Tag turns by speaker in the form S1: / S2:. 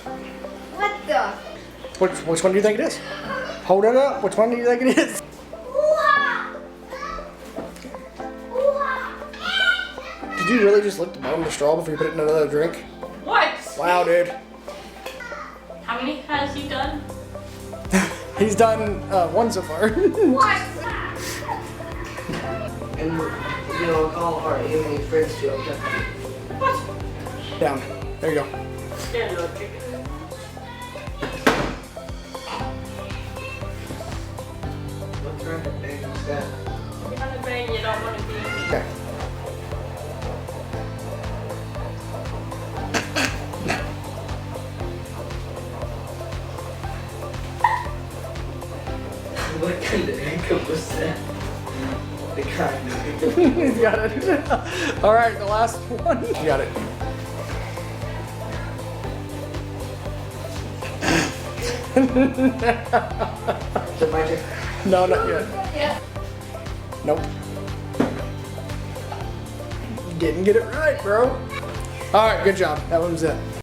S1: What the?
S2: Which one do you think it is? Hold it up. Which one do you think it is? Did you really just lick the bottom of the straw before you put it in another drink?
S3: What?
S2: Wow, dude.
S3: How many has he done?
S2: He's done one so far.
S3: What?
S4: And you know, call our evening friends to object.
S3: What?
S2: Down. There you go.
S3: There, little chicken.
S4: What's wrong with banging that?
S3: You're on the brain, you don't want to be.
S2: Okay.
S4: What kind of hiccup was that? The kind of hiccup.
S2: He's got it. All right, the last one. You got it.
S4: Is it my turn?
S2: No, not yet.
S3: Yeah.
S2: Nope. Didn't get it right, bro. All right, good job. That one's it.